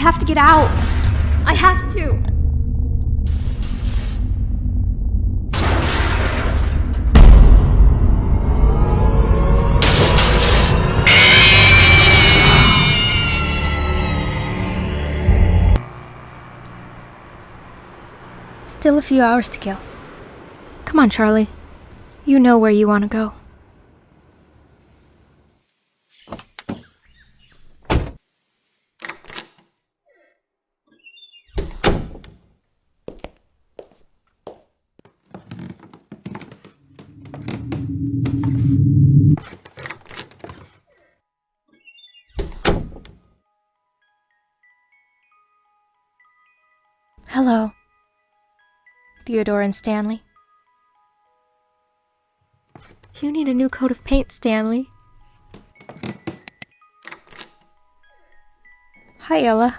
have to get out. I have to. Still a few hours to kill. Come on, Charlie. You know where you want to go. Hello, Theodore and Stanley. You need a new coat of paint, Stanley. Hi, Ella.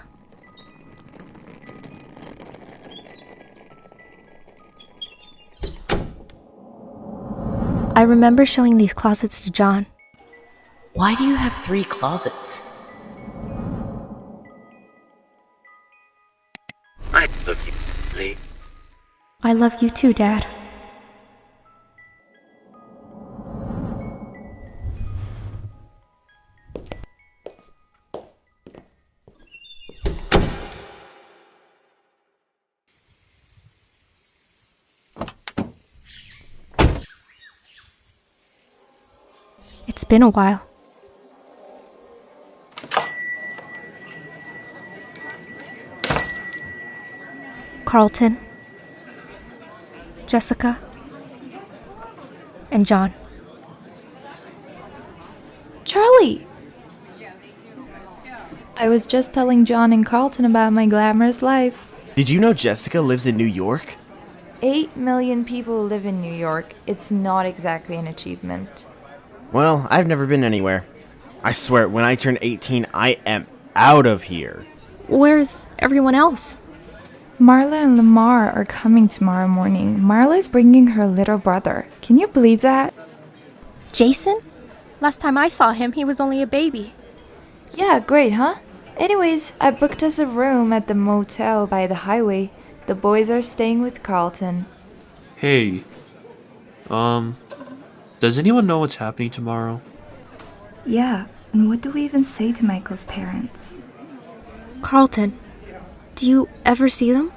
I remember showing these closets to John. Why do you have 3 closets? I love you, Lee. I love you too, Dad. It's been a while. Carlton, Jessica, and John. Charlie! I was just telling John and Carlton about my glamorous life. Did you know Jessica lives in New York? 8 million people live in New York. It's not exactly an achievement. Well, I've never been anywhere. I swear, when I turn 18, I am out of here. Where's everyone else? Marla and Lamar are coming tomorrow morning. Marla is bringing her little brother. Can you believe that? Jason? Last time I saw him, he was only a baby. Yeah, great, huh? Anyways, I booked us a room at the motel by the highway. The boys are staying with Carlton. Hey, does anyone know what's happening tomorrow? Yeah, and what do we even say to Michael's parents? Carlton, do you ever see them?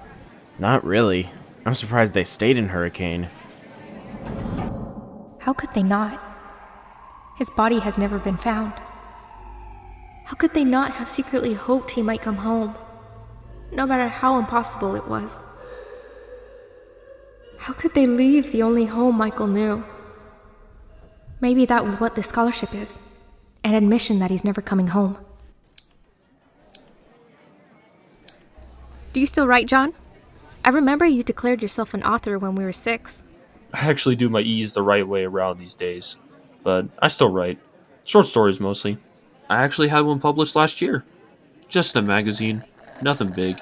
Not really. I'm surprised they stayed in Hurricane. How could they not? His body has never been found. How could they not have secretly hoped he might come home, no matter how impossible it was? How could they leave the only home Michael knew? Maybe that was what this scholarship is, an admission that he's never coming home. Do you still write, John? I remember you declared yourself an author when we were 6. I actually do my E's the right way around these days, but I still write. Short stories mostly. I actually had one published last year. Just in a magazine. Nothing big.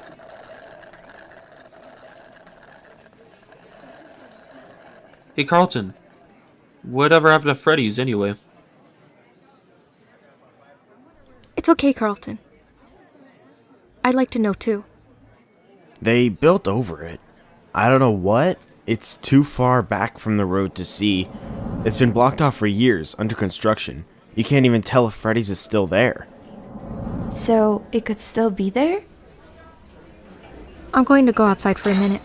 Hey Carlton, whatever happened to Freddy's anyway? It's okay, Carlton. I'd like to know too. They built over it. I don't know what. It's too far back from the road to see. It's been blocked off for years, under construction. You can't even tell if Freddy's is still there. So, it could still be there? I'm going to go outside for a minute.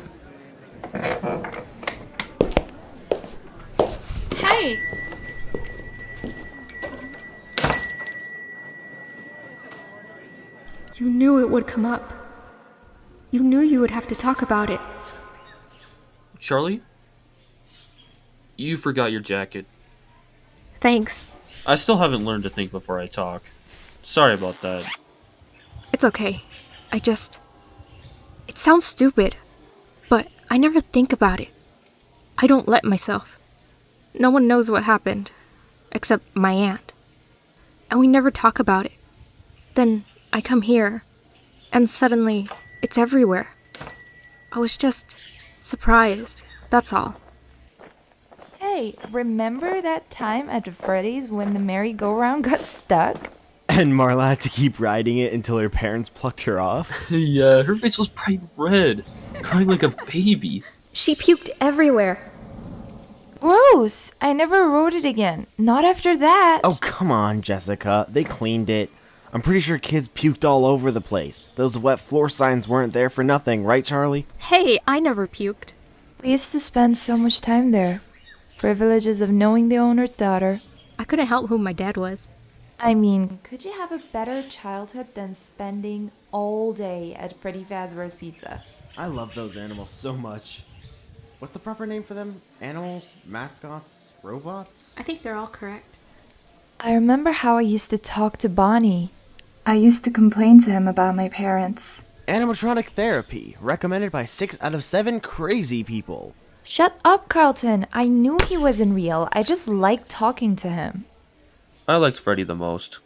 Hey! You knew it would come up. You knew you would have to talk about it. Charlie? You forgot your jacket. Thanks. I still haven't learned to think before I talk. Sorry about that. It's okay. It sounds stupid, but I never think about it. I don't let myself. No one knows what happened, except my aunt. And we never talk about it. Then I come here, and suddenly it's everywhere. I was just surprised, that's all. Hey, remember that time at Freddy's when the merry-go-round got stuck? And Marla had to keep riding it until her parents plucked her off. Yeah, her face was bright red, crying like a baby. She puked everywhere. Gross! I never rode it again. Not after that. Oh, come on, Jessica. They cleaned it. I'm pretty sure kids puked all over the place. Those wet floor signs weren't there for nothing, right, Charlie? Hey, I never puked. We used to spend so much time there. Privileges of knowing the owner's daughter. I couldn't help who my dad was. I mean, could you have a better childhood than spending all day at Freddy Fazbear's Pizza? I love those animals so much. What's the proper name for them? Animals? Mascots? Robots? I think they're all correct. I remember how I used to talk to Bonnie. I used to complain to him about my parents. Animatronic therapy, recommended by 6 out of 7 crazy people. Shut up, Carlton. I knew he wasn't real. I just liked talking to him. I liked Freddy the most.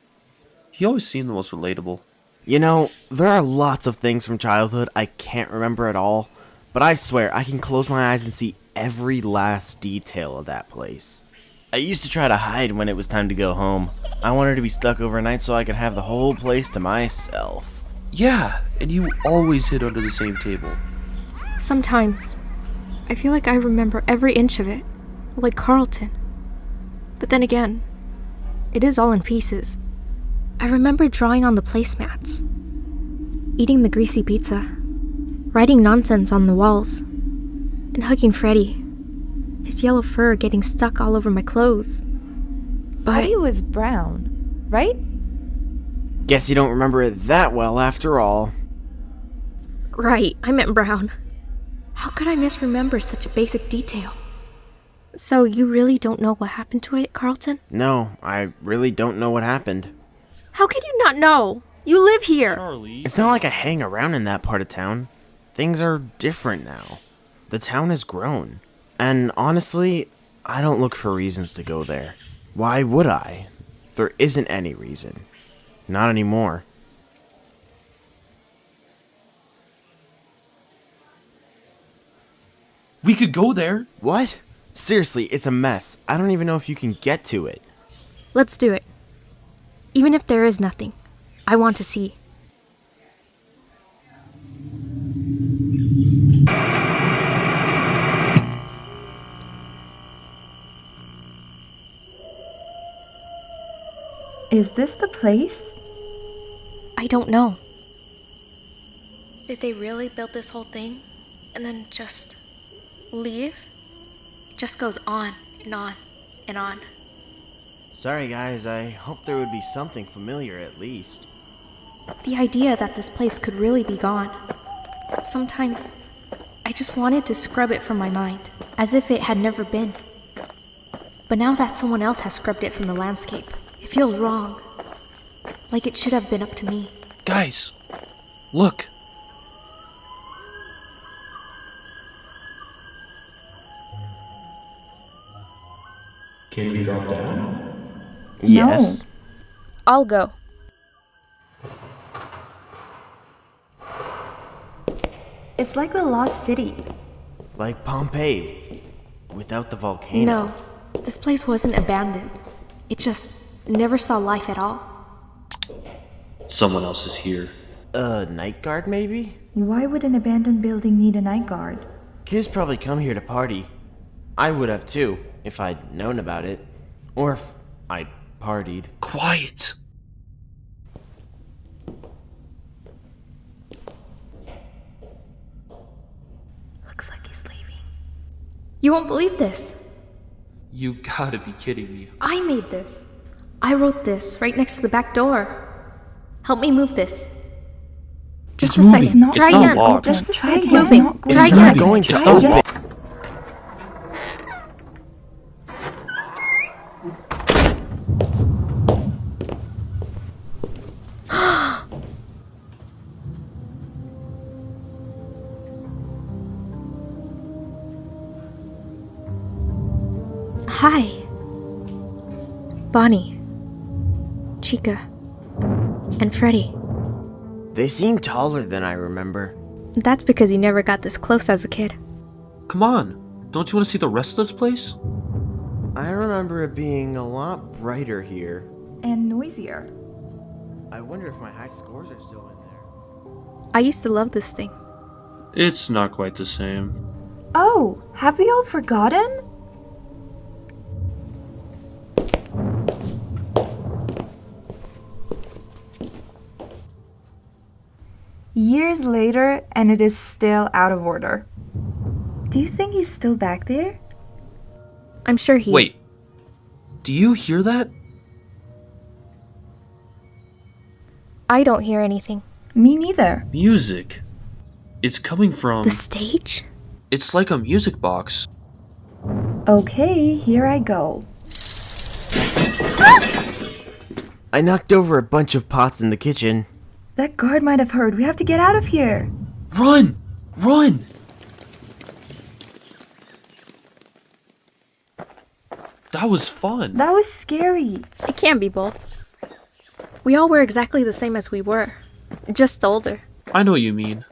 He always seemed the most relatable. You know, there are lots of things from childhood I can't remember at all, but I swear I can close my eyes and see every last detail of that place. I used to try to hide when it was time to go home. I wanted to be stuck overnight so I could have the whole place to myself. Yeah, and you always hid under the same table. Sometimes, I feel like I remember every inch of it, like Carlton. But then again, it is all in pieces. I remember drawing on the placemats, eating the greasy pizza, writing nonsense on the walls, and hugging Freddy, his yellow fur getting stuck all over my clothes. But Freddy was brown, right? Guess you don't remember it that well after all. right, I meant brown. How could I misremember such a basic detail? So you really don't know what happened to it, Carlton? No, I really don't know what happened. How could you not know? You live here. Charlie. It's not like I hang around in that part of town. Things are different now. The town has grown. And honestly, I don't look for reasons to go there. Why would I? There isn't any reason. Not anymore. We could go there. What? Seriously, it's a mess. I don't even know if you can get to it. Let's do it. Even if there is nothing, I want to see. Is this the place? I don't know. Did they really build this whole thing and then just leave? It just goes on and on and on. Sorry guys, I hope there would be something familiar at least. The idea that this place could really be gone. Sometimes I just wanted to scrub it from my mind, as if it had never been. But now that someone else has scrubbed it from the landscape, it feels wrong. Like it should have been up to me. Guys, look. Can you drop down? Yes. I'll go. It's like the lost city. Like Pompeii, without the volcano. No, this place wasn't abandoned. It just never saw life at all. Someone else is here. Night guard maybe? Why would an abandoned building need a night guard? Kids probably come here to party. I would have too, if I'd known about it. Or if I'd partied. Quiet. Looks like he's leaving. You won't believe this. You gotta be kidding me. I made this. I wrote this right next to the back door. Help me move this. Just It's a moving. second. Not It's Try not again. locked. Just a Try second. moving. Not Try It's again. not going to Try open. again. Hi. Bonnie. Chica. And Freddy. They seem taller than I remember. That's because you never got this close as a kid. Come on. Don't you want to see the rest of this place? I remember it being a lot brighter here. And noisier. I wonder if my high scores are still in there. I used to love this thing. It's not quite the same. Oh, have we all forgotten? Years later, and it is still out of order. Do you think he's still back there? I'm sure he. Wait. Do you hear that? I don't hear anything. Me neither. Music. It's coming from... The stage? It's like a music box. Okay, here I go. I knocked over a bunch of pots in the kitchen. That guard might have heard. We have to get out of here. Run! Run! That was fun. That was scary. It can't be both. We all were exactly the same as we were, just older. I know what you mean.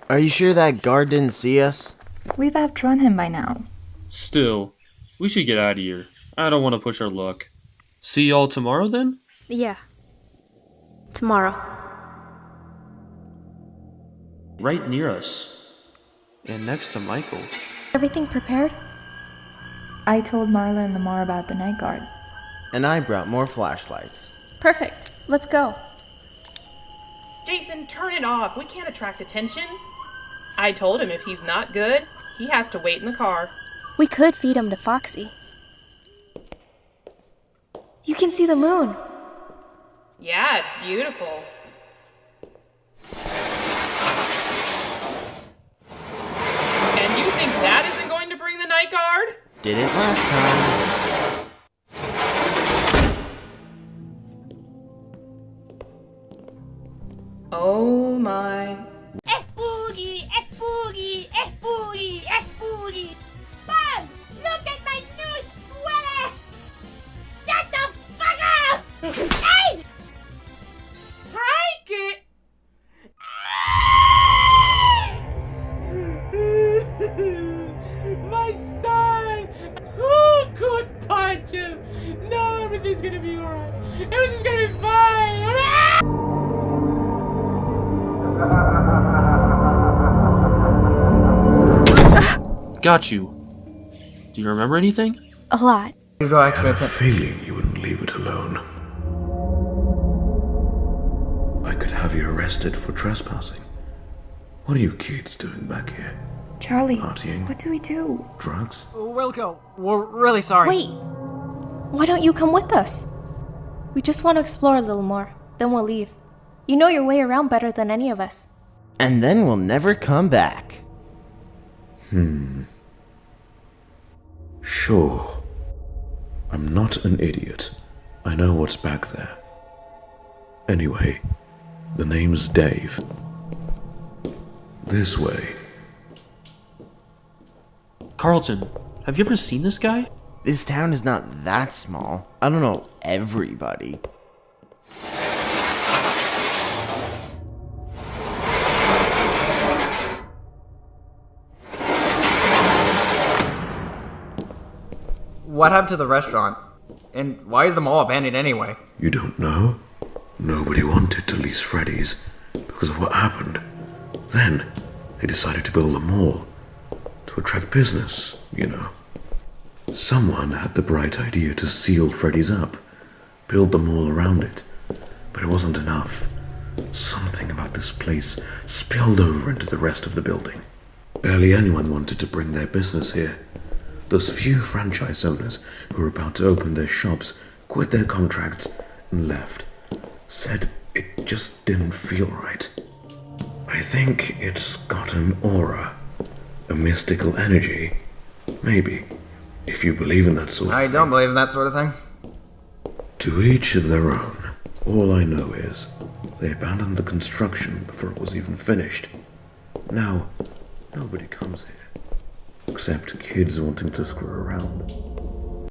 Are you sure that guard didn't see us? We've outrun him by now. Still, we should get out of here. I don't want to push our luck. See y'all tomorrow then? Yeah. Tomorrow. Right near us. And next to Michael. Everything prepared? I told Marla and Lamar about the night guard. And I brought more flashlights. Perfect. Let's go. Jason, turn it off. We can't attract attention. I told him if he's not good, he has to wait in the car. We could feed him to Foxy. You can see the moon. Yeah, it's beautiful. And you think that isn't going to bring the night guard? Didn't last time. Oh my. Boogie, boogie, boogie, boogie. Mom, look at my new sweater. Shut the fuck up! Hey! Hi, kid. My son! Who could punch him? No, everything's gonna be alright. Everything's gonna be fine. Got you. Do you remember anything? A lot. I had a feeling you wouldn't leave it alone. I could have you arrested for trespassing. What are you kids doing back here? Charlie, Partying? what do we do? Drugs? Wilco, we're really sorry. Wait! Why don't you come with us? We just want to explore a little more, then we'll leave. You know your way around better than any of us. And then we'll never come back. Sure. I'm not an idiot. I know what's back there. Anyway, the name's Dave. This way. Carlton, have you ever seen this guy? This town is not that small. I don't know everybody. What happened to the restaurant? And why is the mall abandoned anyway? You don't know? Nobody wanted to lease Freddy's because of what happened. Then, they decided to build a mall to attract business, you know. Someone had the bright idea to seal Freddy's up, build the mall around it. But it wasn't enough. Something about this place spilled over into the rest of the building. Barely anyone wanted to bring their business here. Those few franchise owners who were about to open their shops quit their contracts and left. Said it just didn't feel right. I think it's got an aura, a mystical energy. Maybe, if you believe in that sort of thing. I don't believe in that sort of thing. To each their own. All I know is they abandoned the construction before it was even finished. Now, nobody comes here. Except kids wanting to screw around.